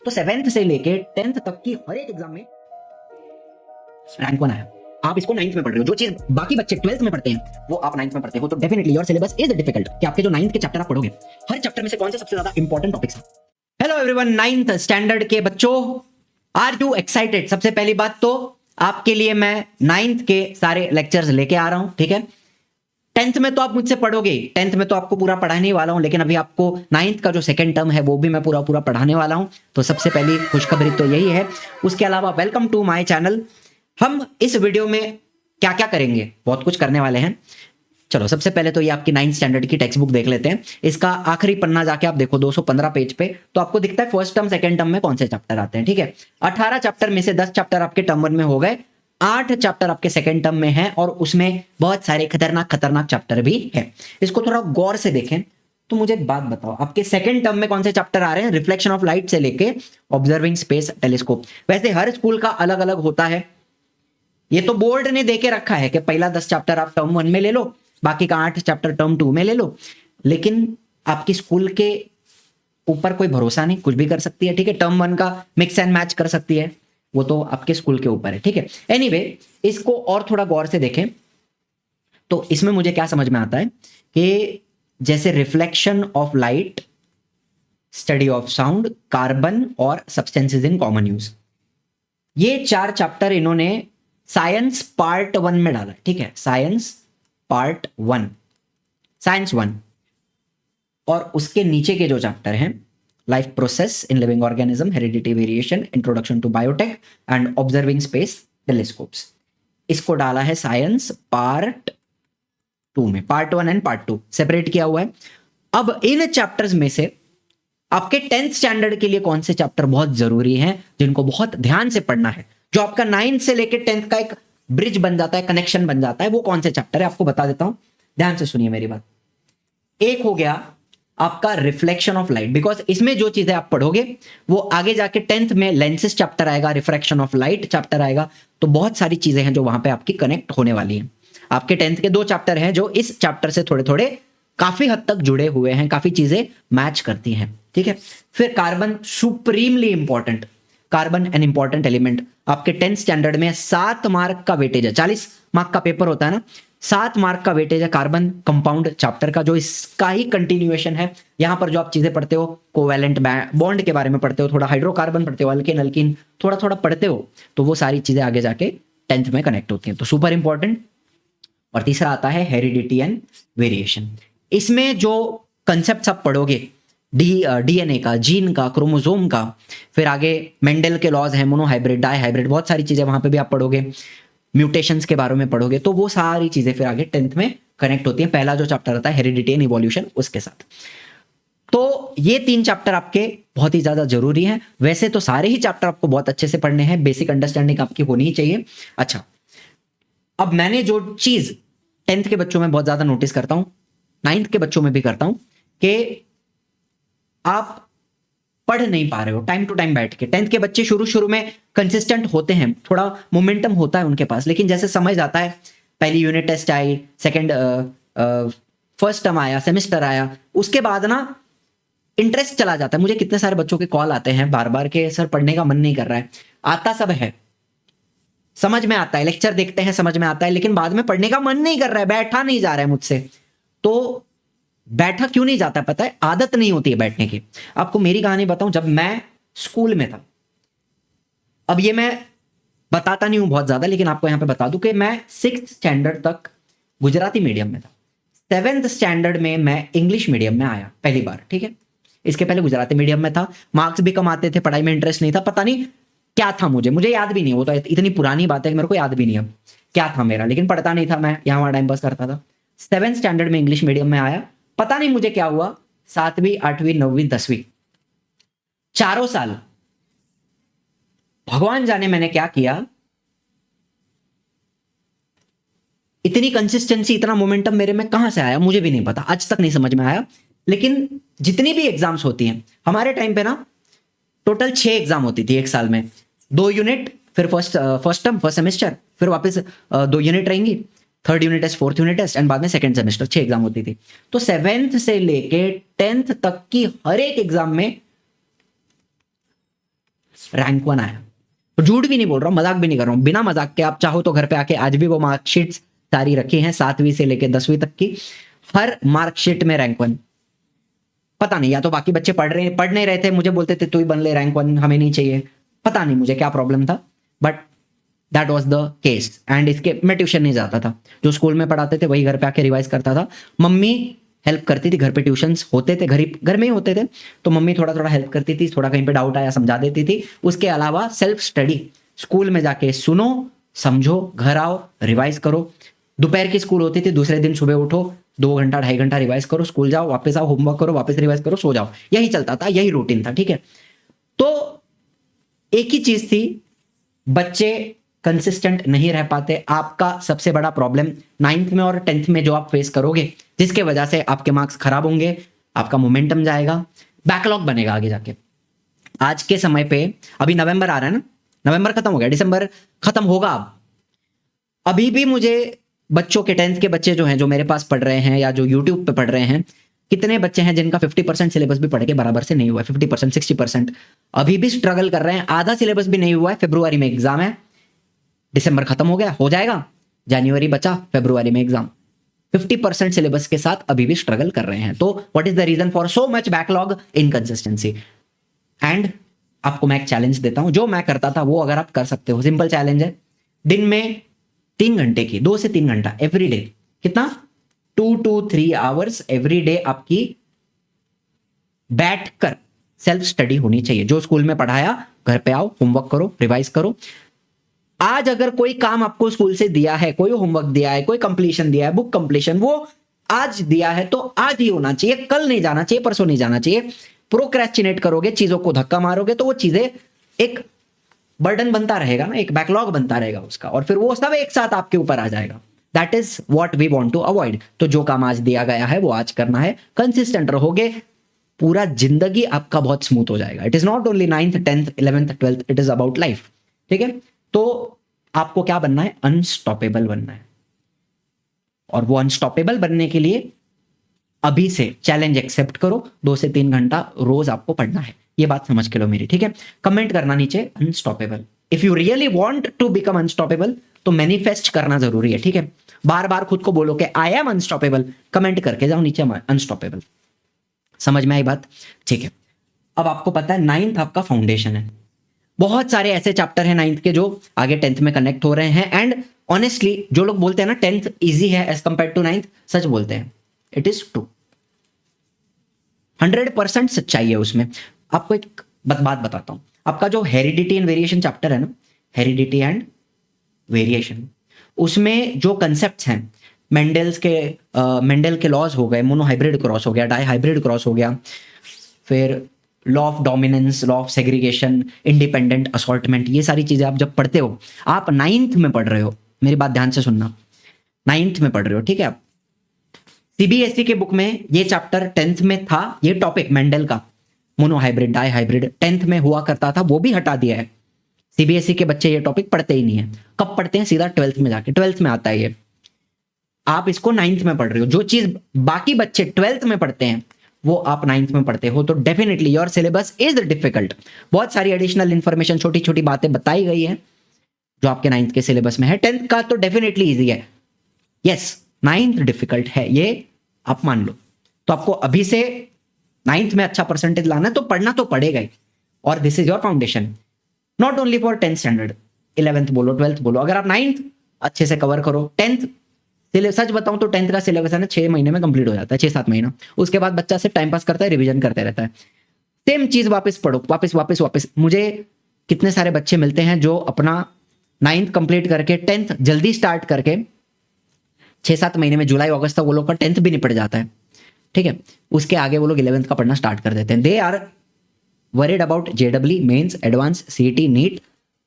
तो 7th से लेके 10th तक की हर एक एग्जाम में रैंक 1 आया। आप इसको 9th में पढ़ रहे हो, जो चीज बाकी बच्चे 12th में पढ़ते हैं वो आप 9th में पढ़ते हो, तो definitely your syllabus is difficult कि आपके जो 9th के चैप्टर आप पढ़ोगे, हर चैप्टर में से कौन से सबसे ज्यादा इंपॉर्टेंट टॉपिक्स हैं। हेलो एवरीवन, 9th स्टैंडर्ड के बच्चों, आर यू एक्साइटेड? सबसे पहली बात तो आपके लिए मैं 9th के सारे लेक्चर्स लेके आ रहा हूं, ठीक है। 10th में तो आप मुझसे पढ़ोगे, 10th में तो आपको पूरा पढ़ाने वाला हूं, लेकिन अभी आपको 9th का जो सेकंड टर्म है वो भी मैं पूरा पढ़ाने वाला हूं। तो सबसे पहली खुशखबरी तो यही है। उसके अलावा वेलकम टू माय चैनल। हम इस वीडियो में क्या क्या करेंगे, बहुत कुछ करने वाले हैं। चलो सबसे पहले तो ये आपकी 9th स्टैंडर्ड की टेक्स्ट बुक देख लेते हैं। इसका आखिरी पन्ना जाके आप देखो 215 पेज पे, तो आपको दिखता है फर्स्ट टर्म सेकंड टर्म में कौन से चैप्टर आते हैं, ठीक है। 18 चैप्टर में से 10 चैप्टर आपके टर्म 1 में हो गए, 8 चैप्टर आपके सेकंड टर्म में हैं, और उसमें बहुत सारे खतरनाक चैप्टर भी है। इसको थोड़ा गौर से देखें तो मुझे एक बात बताओ, आपके सेकंड टर्म में कौन से चैप्टर आ रहे हैं? रिफ्लेक्शन ऑफ लाइट से लेके ऑब्जर्विंग स्पेस टेलीस्कोप। वैसे हर स्कूल का अलग अलग होता है, ये तो बोर्ड ने देके रखा है कि पहला 10 चैप्टर आप टर्म 1 में ले लो, बाकी का 8 चैप्टर टर्म 2 में ले लो, लेकिन आपकी स्कूल के ऊपर कोई भरोसा नहीं, कुछ भी कर सकती है, ठीक है। टर्म 1 का मिक्स एंड मैच कर सकती है, वो तो आपके स्कूल के ऊपर है, ठीक है। एनीवे, इसको और थोड़ा गौर से देखें तो इसमें मुझे क्या समझ में आता है कि जैसे reflection of light, study of sound, carbon और सब्सटेंसेस इन कॉमन यूज, ये 4 चैप्टर इन्होंने साइंस पार्ट 1 में डाला, ठीक है। साइंस पार्ट 1, साइंस 1, और उसके नीचे के जो चैप्टर हैं, life process in living organism, heredity variation, introduction to biotech and observing space telescopes, इसको डाला है साइंस पार्ट 2 में। पार्ट 1 एंड पार्ट 2 सेपरेट किया हुआ है। अब इन चैप्टर्स में से आपके 10th स्टैंडर्ड के लिए कौन से चैप्टर बहुत जरूरी हैं, जिनको बहुत ध्यान से पढ़ना है, जो आपका 9th से लेकर 10th का एक ब्रिज बन जाता है, कनेक्शन बन जाता है, वो कौन से चैप्टर है आपको बता देता हूं, ध्यान से सुनिए मेरी बात। एक हो गया आपका रिफ्लेक्शन ऑफ लाइट, बिकॉज इसमें जो चीजें आप पढ़ोगे वो आगे जाके 10th में लेंसेज चैप्टर आएगा, रिफ्रैक्शन ऑफ लाइट चैप्टर आएगा, तो बहुत सारी चीजें हैं जो वहां पे आपकी कनेक्ट होने वाली हैं। आपके 10th के 2 चैप्टर हैं जो इस चैप्टर से थोड़े थोड़े काफी हद तक जुड़े हुए हैं, काफी चीजें मैच करती हैं, ठीक है। फिर carbon, supremely important, carbon an important element. आपके 10th स्टैंडर्ड में 7 मार्क का वेटेज है, 40 मार्क का पेपर होता है ना, 7 मार्क का वेटेज है कार्बन कंपाउंड चैप्टर का, जो इसका ही कंटिन्यूएशन है। यहां पर जो आप चीजें पढ़ते हो, कोवैलेंट बॉन्ड के बारे में पढ़ते हो, थोड़ा हाइड्रोकार्बन पढ़ते हो, अल्केन अल्कीन थोड़ा थोड़ा पढ़ते हो, तो वो सारी चीजें आगे जाके 10th में कनेक्ट होती हैं, तो सुपर इंपॉर्टेंट। और तीसरा आता है हेरिडिटी एंड वेरिएशन। इसमें जो कंसेप्ट आप पढ़ोगे, डीएनए का, जीन का, क्रोमोसोम का, फिर आगे मेंडल के लॉज हैं, मोनोहाइब्रिड, डाईहाइब्रिड, बहुत सारी चीजें वहां पे भी आप पढ़ोगे, म्यूटेशंस के बारे में पढ़ोगे, तो वो सारी चीजें फिर आगे 10th में कनेक्ट होती हैं। पहला जो चैप्टर आता है हेरिडिटी एंड इवोल्यूशन, उसके साथ। तो ये 3 चैप्टर आपके बहुत ही ज्यादा जरूरी हैं। वैसे तो सारे ही चैप्टर आपको बहुत अच्छे से पढ़ने हैं, बेसिक अंडरस्टैंडिंग आपकी होनी ही चाहिए। अच्छा, अब मैंने जो चीज 10th के बच्चों में बहुत ज्यादा नोटिस करता हूं, 9th के बच्चों में भी करता हूं, कि आप पढ़ नहीं पा रहे हो टाइम टू टाइम बैठ के। 10th के बच्चे शुरू में कंसिस्टेंट होते हैं, थोड़ा मोमेंटम होता है उनके पास, लेकिन जैसे समझ आता है, पहली यूनिट टेस्ट आई, सेकंड फर्स्ट टर्म आया, सेमेस्टर आया, उसके बाद ना इंटरेस्ट चला जाता है। मुझे कितने सारे बच्चों के कॉल आते हैं बार बार के, सर पढ़ने का मन नहीं कर रहा है। आता सब है, समझ में आता है, लेक्चर देखते हैं समझ में आता है, लेकिन बाद में पढ़ने का मन नहीं कर रहा है, बैठा नहीं जा रहा है मुझसे। तो बैठा क्यों नहीं जाता पता है? आदत नहीं होती है बैठने की। आपको मेरी कहानी बताऊं, जब मैं स्कूल में था, अब ये मैं बताता नहीं हूं बहुत ज्यादा, लेकिन आपको यहां पे बता दूं कि मैं 6th स्टैंडर्ड तक गुजराती मीडियम में था। 7th स्टैंडर्ड में मैं इंग्लिश मीडियम में आया पहली बार, ठीक है। इसके पहले गुजराती मीडियम में था, मार्क्स भी कम आते थे, पढ़ाई में इंटरेस्ट नहीं था, पता नहीं क्या था, मुझे याद भी नहीं, वो तो इतनी पुरानी बात है कि मेरे को याद भी नहीं अब क्या था मेरा, लेकिन पढ़ता नहीं था मैं, यहाँ वहां टाइम पास करता था। 7th स्टैंडर्ड में इंग्लिश मीडियम में आया, पता नहीं मुझे क्या हुआ, 7वीं 8वीं 9वीं 10वीं 4 साल भगवान जाने मैंने क्या किया, इतनी कंसिस्टेंसी, इतना मोमेंटम मेरे में कहां से आया मुझे भी नहीं पता, आज तक नहीं समझ में आया। लेकिन जितनी भी एग्जाम्स होती हैं हमारे टाइम पे ना, टोटल 6 एग्जाम होती थी एक साल में, 2 यूनिट, फिर फर्स्ट टर्म, फर्स्ट सेमेस्टर, फिर वापस 2 यूनिट रहेंगी, 3rd unit test, 4th unit test, and बाद में सेकंड सेमेस्टर। 6 एग्जाम होती थी। तो 7th से लेके 10th तक की हर एक एग्जाम में रैंक 1 आया। तो झूठ भी नहीं बोल रहा हूँ, मजाक भी नहीं कर रहा हूँ, बिना मजाक के आप चाहो तो घर पे आके आज भी वो मार्कशीट सारी रखी हैं 7वीं से लेकर 10वीं तक की, हर मार्कशीट में रैंक 1। पता नहीं, या तो बाकी बच्चे पढ़ नहीं रहे थे, मुझे बोलते थे तू ही बन ले रैंक 1, हमें नहीं चाहिए, पता नहीं मुझे क्या प्रॉब्लम था, but that was the case. And इसके मैं ट्यूशन नहीं जाता था, जो स्कूल में पढ़ाते थे वही घर पे आके रिवाइज करता था। मम्मी हेल्प करती थी, घर पे ट्यूशंस होते थे, घर में ही होते थे, तो मम्मी थोड़ा थोड़ा हेल्प करती थी, थोड़ा कहीं पे डाउट आया समझा देती थी। उसके अलावा सेल्फ स्टडी, स्कूल में जाके सुनो, समझो, घर आओ, रिवाइज करो। दोपहर की स्कूल होती थी, दूसरे दिन सुबह उठो, 2 घंटा 2.5 घंटा रिवाइज करो, स्कूल जाओ, वापस आओ, होमवर्क करो, वापस रिवाइज करो, सो जाओ। यही चलता था, यही रूटीन था, ठीक है। तो एक ही चीज थी, बच्चे कंसिस्टेंट नहीं रह पाते। आपका सबसे बड़ा प्रॉब्लम 9th में और 10th में जो आप फेस करोगे, जिसके वजह से आपके मार्क्स खराब होंगे, आपका मोमेंटम जाएगा, बैकलॉग बनेगा आगे जाके। आज के समय पे अभी नवंबर आ रहा है ना, नवंबर खत्म हो गया, दिसंबर खत्म होगा। अब अभी भी मुझे बच्चों के 10th के बच्चे जो हैं, जो मेरे पास पढ़ रहे हैं या जो यूट्यूब पे पढ़ रहे हैं, कितने बच्चे हैं जिनका 50% सिलेबस भी पढ़ के बराबर से नहीं हुआ है, 50% 60% अभी भी स्ट्रगल कर रहे हैं, आधा सिलेबस भी नहीं हुआ है। फरवरी में एग्जाम है, दिसंबर खत्म हो गया, हो जाएगा, जनवरी बचा, फरवरी में एग्जाम, 50% सिलेबस के साथ अभी भी स्ट्रगल कर रहे हैं। तो what is the reason for so much backlog? Inconsistency. And आपको मैं एक चैलेंज देता हूं, जो मैं करता था वो अगर आप कर सकते हो, सिंपल चैलेंज है, दिन में 3 घंटे की, 2 से 3 घंटा एवरी डे, कितना 2 to 3 आवर्स एवरी डे आपकी बैठकर सेल्फ स्टडी होनी चाहिए। जो स्कूल में पढ़ाया घर पे आओ, होमवर्क करो, रिवाइज करो। आज अगर कोई काम आपको स्कूल से दिया है, कोई होमवर्क दिया है, कोई कंप्लीशन दिया है, बुक कंप्लीशन, वो आज दिया है तो आज ही होना चाहिए, कल नहीं जाना चाहिए, परसों नहीं जाना चाहिए। प्रोक्रेस्टिनेट करोगे, चीजों को धक्का मारोगे, तो वो चीजें एक बर्डन बनता रहेगा ना, एक बैकलॉग बनता रहेगा उसका, और फिर वो सब एक साथ आपके ऊपर आ जाएगा। That is what we want to avoid. तो जो काम आज दिया गया है वो आज करना है, कंसिस्टेंट रहोगे, पूरा जिंदगी आपका बहुत स्मूथ हो जाएगा। It is not only 9th 10th 11th 12th, it is about life, ठीक है। तो आपको क्या बनना है? अनस्टॉपेबल बनना है। और वो अनस्टॉपेबल बनने के लिए अभी से चैलेंज एक्सेप्ट करो, 2 से 3 घंटा रोज आपको पढ़ना है। ये बात समझ के लो मेरी, ठीक है। कमेंट करना नीचे unstoppable. If you really want to become unstoppable तो मैनिफेस्ट करना जरूरी है, ठीक है। बार बार खुद को बोलो कि आई एम अनस्टॉपेबल, कमेंट करके जाओ नीचे अनस्टॉपेबल। समझ में आई बात? ठीक है। अब आपको पता है 9th आपका फाउंडेशन है, बहुत सारे ऐसे चैप्टर हैं 9th के जो आगे 10th में कनेक्ट हो रहे हैं। एंड ऑनेस्टली जो लोग बोलते हैं ना 10th इजी है एज कंपेयर टू 9th, सच बोलते हैं। इट इज ट्रू, 100% सच्चाई है उसमें। आपको एक बात बताता हूं, आपका जो हेरिडिटी एंड वेरिएशन चैप्टर है ना, हेरिडिटी एंड वेरिएशन, उसमें जो कंसेप्ट्स हैं, मेंडल के लॉज हो गए, मोनोहाइब्रिड क्रॉस हो गया, डाई हाइब्रिड क्रॉस हो गया, फिर law of dominance, law of segregation, independent assortment, ये सारी चीजें आप जब पढ़ते हो, आप 9th में पढ़ रहे हो, मेरी बात ध्यान से सुनना, 9th में पढ़ रहे हो, ठीक है। आप सीबीएसई के बुक में ये चैप्टर 10th में था, ये टॉपिक मेंडल का, मोनोहाइब्रिड डाई हाइब्रिड 10th में हुआ करता था, वो भी हटा दिया है। सीबीएसई के बच्चे ये टॉपिक पढ़ते ही नहीं है। कब पढ़ते हैं? सीधा 12th में जाके, 12th में आता है ये। आप इसको 9th में पढ़ रहे हो, जो चीज बाकी बच्चे 12th में पढ़ते हैं वो आप 9th में पढ़ते हो, तो definitely your syllabus is difficult. बहुत सारी एडिशनल इंफॉर्मेशन, छोटी छोटी बातें बताई गई है जो आपके 9th के सिलेबस में है। 10th का तो डेफिनेटली इजी है, यस। 9th डिफिकल्ट है, ये आप मान लो। तो आपको अभी से 9th में अच्छा परसेंटेज लाना है तो पढ़ना तो पड़ेगा ही, और this is your foundation, not only for 10th standard, 11th बोलो, 12th बोलो। अगर आप 9th अच्छे से कवर करो, 10th सच बताऊं तो 10th का सिलेबस है ना 6 महीने में कंप्लीट हो जाता है, 6-7 महीना। उसके बाद बच्चा सिर्फ टाइम पास करता है, रिवीजन करते रहता है, सेम चीज वापस पढ़ो, वापस। मुझे कितने सारे बच्चे मिलते हैं जो अपना 9th कंप्लीट करके 10th जल्दी स्टार्ट करके 6-7 महीने में, जुलाई अगस्त तक वो लोग का 10th भी निपट जाता है, ठीक है। उसके आगे वो लोग 11th का पढ़ना स्टार्ट कर देते हैं। दे आर वरीड अबाउट जेडब्ल्यू मेंस, एडवांस, सीईटी, नीट।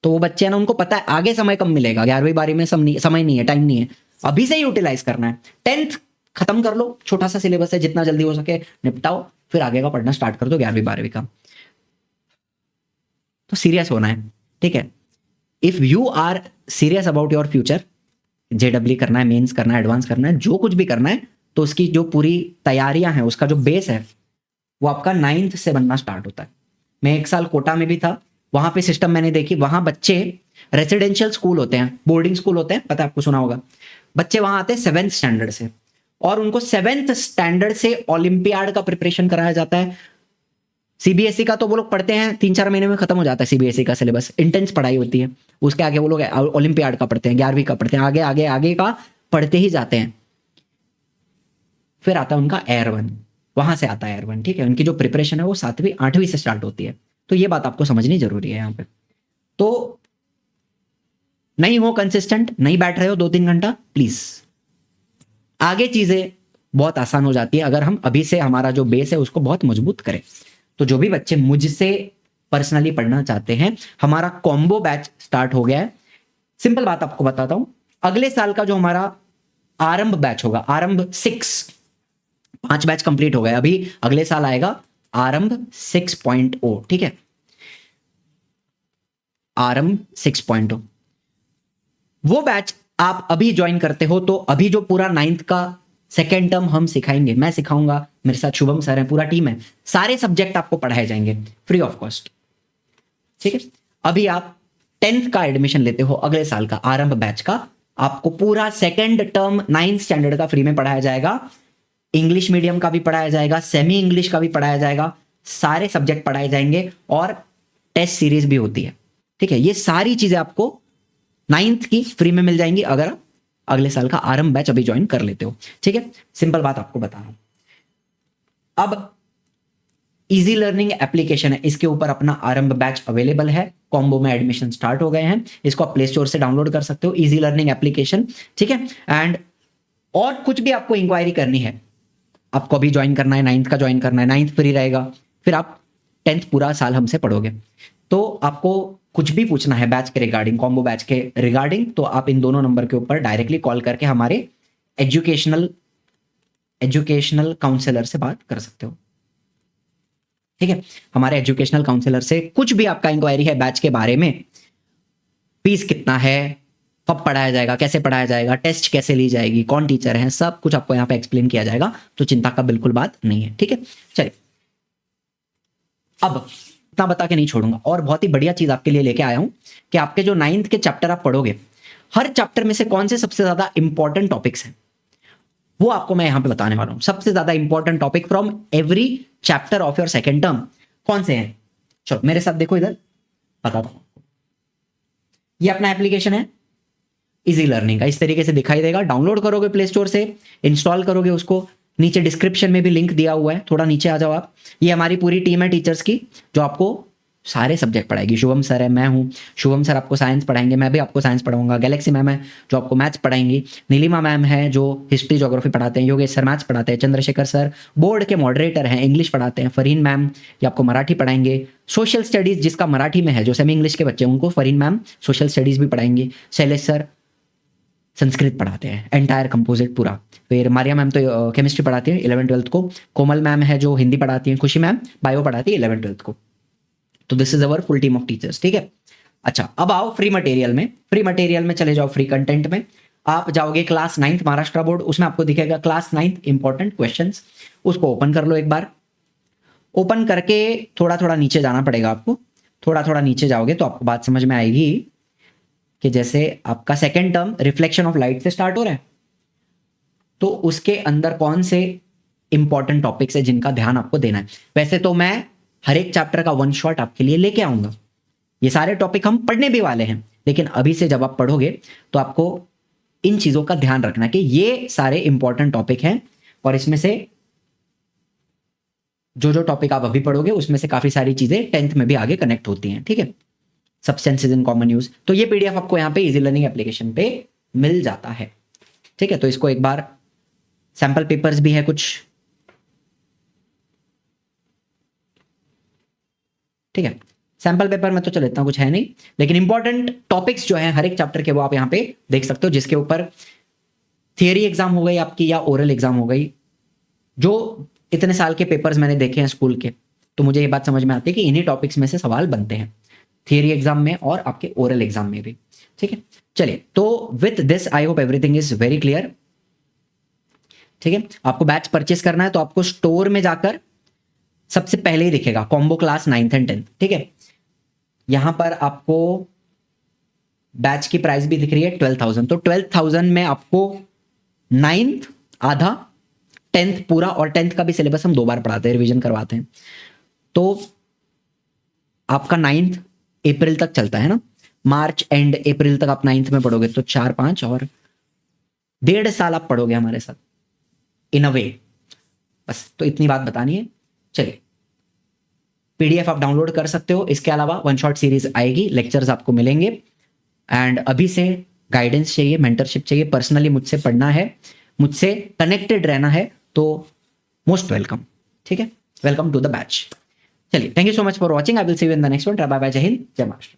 तो वो बच्चे हैं ना, उनको पता है आगे समय कम मिलेगा, 11वीं 12वीं में समय नहीं है, टाइम नहीं है, अभी से यूटिलाइज करना है। 10th खत्म कर लो, छोटा सा सिलेबस है, जितना जल्दी हो सके निपटाओ, फिर आगे का पढ़ना स्टार्ट कर दो 11वीं 12वीं का। तो सीरियस होना है, ठीक है। If you are serious about your future, जेडब्ल्यू करना है, मेंस करना है, एडवांस करना है, जो कुछ भी करना है, तो उसकी जो पूरी तैयारियां हैं, उसका जो बेस है वो आपका 9th से बनना स्टार्ट होता है। मैं 1 साल कोटा में भी था, वहां पे सिस्टम मैंने देखी, वहां बच्चे रेसिडेंशियल स्कूल होते हैं, बोर्डिंग स्कूल होते हैं, पता है आपको, सुना होगा। बच्चे वहां आते हैं 7th स्टैंडर्ड से, और उनको 7th स्टैंडर्ड से ओलंपियाड का प्रिपरेशन कराया जाता है। सीबीएसई का तो वो लोग पढ़ते हैं 3-4 महीने में खत्म हो जाता है सीबीएसई का सिलेबस, इंटेंस पढ़ाई होती है। उसके आगे वो लोग ओलंपियाड का पढ़ते हैं, 11वीं का पढ़ते हैं, आगे आगे आगे का पढ़ते ही जाते हैं। फिर आता है उनका एयर 1, वहां से आता है एयर 1, ठीक है। उनकी जो प्रिपरेशन है वो 7वीं 8वीं से स्टार्ट होती है। तो ये बात आपको समझनी जरूरी है यहाँ पे। तो नहीं हो कंसिस्टेंट, नहीं बैठ रहे हो 2-3 घंटा, प्लीज आगे चीजें बहुत आसान हो जाती है अगर हम अभी से हमारा जो बेस है उसको बहुत मजबूत करें। तो जो भी बच्चे मुझसे पर्सनली पढ़ना चाहते हैं, हमारा कॉम्बो बैच स्टार्ट हो गया है। सिंपल बात आपको बताता हूं, अगले साल का जो हमारा आरंभ बैच होगा, आरंभ 6, 5 बैच कंप्लीट हो गए, अभी अगले साल आएगा आरंभ 6.0, ठीक है, आरंभ 6.0। वो बैच आप अभी ज्वाइन करते हो तो अभी जो पूरा 9th का सेकेंड टर्म हम सिखाएंगे, मैं सिखाऊंगा, मेरे साथ शुभम सर है, पूरा टीम है, सारे सब्जेक्ट आपको पढ़ाए जाएंगे फ्री ऑफ कॉस्ट, ठीक है। अभी आप 10th का एडमिशन लेते हो, अगले साल का आरंभ बैच का, आपको पूरा सेकेंड टर्म 9th स्टैंडर्ड का फ्री में पढ़ाया जाएगा। इंग्लिश मीडियम का भी पढ़ाया जाएगा, सेमी इंग्लिश का भी पढ़ाया जाएगा, सारे सब्जेक्ट पढ़ाए जाएंगे, और टेस्ट सीरीज भी होती है, ठीक है। ये सारी चीजें आपको 9th की फ्री में मिल जाएंगी अगर आप अगले साल का आरंभ बैच अभी ज्वाइन कर लेते हो, ठीक है। सिंपल बात आपको बता रहा हूं। अब इजी लर्निंग एप्लीकेशन है, इसके ऊपर अपना आरंभ बैच अवेलेबल है, कॉम्बो में एडमिशन स्टार्ट हो गए हैं, इसको आप प्ले स्टोर से डाउनलोड कर सकते हो, इजी लर्निंग एप्लीकेशन, ठीक है। एंड और कुछ भी आपको इंक्वायरी करनी है, आपको अभी ज्वाइन करना है, 9th का ज्वाइन करना है, 9th फ्री रहेगा, फिर आप 10th पूरा साल हमसे पढ़ोगे, तो आपको कुछ भी पूछना है बैच के रिगार्डिंग, कॉम्बो बैच के रिगार्डिंग, तो आप इन दोनों नंबर के ऊपर डायरेक्टली कॉल करके हमारे एजुकेशनल काउंसलर से बात कर सकते हो, ठीक है। हमारे एजुकेशनल काउंसलर से कुछ भी आपका इंक्वायरी है बैच के बारे में, फीस कितना है, कब पढ़ाया जाएगा, कैसे पढ़ाया जाएगा, टेस्ट कैसे ली जाएगी, कौन टीचर है, सब कुछ आपको यहाँ पे एक्सप्लेन किया जाएगा, तो चिंता का बिल्कुल बात नहीं है, ठीक है। चलिए, अब इतना बता के नहीं छोड़ूंगा, और बहुत ही बढ़िया चीज आपके लिए लेके आया हूं कि आपके जो 9th के चैप्टर आप पढ़ोगे, हर चैप्टर में से कौन से सबसे ज्यादा इंपॉर्टेंट टॉपिक्स हैं वो आपको मैं यहां पे बताने वाला हूं। सबसे ज्यादा important topic from every chapter of your second term कौन से हैं, चलो मेरे साथ देखो, इधर बताता हूं। ये अपना एप्लीकेशन है इजी लर्निंग का, इस तरीके से दिखाई देगा, डाउनलोड करोगे प्ले स्टोर से, इंस्टॉल करोगे उसको, नीचे डिस्क्रिप्शन में भी लिंक दिया हुआ है, थोड़ा नीचे आ जाओ आप। ये हमारी पूरी टीम है टीचर्स की जो आपको सारे सब्जेक्ट पढ़ाएगी। शुभम सर है, मैं हूं, शुभम सर आपको साइंस पढ़ाएंगे, मैं भी आपको साइंस पढ़ाऊंगा, गैलेक्सी मैम है जो आपको मैथ्स पढ़ाएंगी, नीलिमा मैम है जो हिस्ट्री ज्योग्राफी पढ़ाते हैं, योगेश सर मैथ्स पढ़ाते हैं, चंद्रशेखर सर बोर्ड के मॉडरेटर हैं, इंग्लिश पढ़ाते हैं, फरीन मैम ये आपको मराठी पढ़ाएंगे, सोशल स्टडीज जिसका मराठी में है, जो सेमी इंग्लिश के बच्चे हैं उनको फरीन मैम सोशल स्टडीज भी पढ़ाएंगी, शैलेश सर संस्कृत पढ़ाते हैं एंटायर कंपोजिट पूरा, फिर मारिया मैम तो केमिस्ट्री पढ़ाती है 11th-12th को, कोमल मैम है जो हिंदी पढ़ाती हैं, खुशी मैम बायो पढ़ाती है 11th-12th को। तो this is our full team of teachers, ठीक है। अच्छा, अब आओ फ्री मटेरियल में, फ्री मटेरियल में चले जाओ, फ्री कंटेंट में आप जाओगे, क्लास 9th महाराष्ट्र बोर्ड, उसमें आपको दिखेगा क्लास 9th इंपॉर्टेंट क्वेश्चंस, उसको ओपन कर लो एक बार। ओपन करके थोड़ा थोड़ा नीचे जाना पड़ेगा आपको, थोड़ा थोड़ा नीचे जाओगे तो आपको बात समझ में आएगी कि जैसे आपका second term reflection of light से स्टार्ट हो रहा है, तो उसके अंदर कौन से इंपॉर्टेंट टॉपिक्स है जिनका ध्यान आपको देना है। वैसे तो मैं हर एक चैप्टर का वन शॉट आपके लिए लेके आऊंगा, ये सारे टॉपिक हम पढ़ने भी वाले हैं, लेकिन अभी से जब आप पढ़ोगे तो आपको इन चीजों का ध्यान रखना कि ये सारे इंपॉर्टेंट टॉपिक हैं, और इसमें से जो टॉपिक आप अभी पढ़ोगे उसमें से काफी सारी चीजें 10th में भी आगे कनेक्ट होती हैं, ठीक है। सब्सटेंसेस इन कॉमन यूज, तो ये पीडीएफ आपको यहाँ पे इजी लर्निंग एप्लीकेशन पे मिल जाता है, ठीक है। तो इसको एक बार, सैंपल पेपर्स भी है कुछ, ठीक है। सैंपल पेपर में तो चलो इतना कुछ है नहीं, लेकिन इंपॉर्टेंट टॉपिक्स जो है हर एक चैप्टर के वो आप यहाँ पे देख सकते हो, जिसके ऊपर थियरी एग्जाम हो गई आपकी या ओरल एग्जाम हो गई। जो इतने साल के पेपर्स मैंने देखे हैं स्कूल के, तो मुझे ये बात समझ में आती है कि इन्हीं टॉपिक्स में से सवाल बनते हैं थियरी एग्जाम में और आपके ओरल एग्जाम में भी, ठीक है। चलिए, तो with this I hope everything is very clear, ठीक है। आपको बैच परचेस करना है तो आपको स्टोर में जाकर सबसे पहले ही दिखेगा combo class 9th and 10th, ठीक है। यहां पर आपको बैच की प्राइस भी दिख रही है 12,000। तो 12,000 में आपको 9th आधा, 10th पूरा, और 10th का भी सिलेबस हम 2 बार पढ़ाते हैं, रिवीजन करवाते हैं। तो आपका 9th अप्रैल तक चलता है ना, मार्च एंड अप्रैल तक आप 9th में पढ़ोगे, तो 4-5 और 1.5 साल आप पढ़ोगे हमारे साथ इन अ वे। बस तो इतनी बात बतानी है। चलिए, पीडीएफ आप डाउनलोड कर सकते हो। इसके अलावा वन शॉट सीरीज आएगी, लेक्चर्स आपको मिलेंगे, एंड अभी से गाइडेंस चाहिए, मेंटरशिप चाहिए, पर्सनली मुझसे पढ़ना है, मुझसे कनेक्टेड रहना है, तो मोस्ट वेलकम। ठीक है, वेलकम टू द बैच। चलिए, thank you so much for watching. I will see you in the next one. Bye bye, जय हिंद, जय महाराष्ट्र।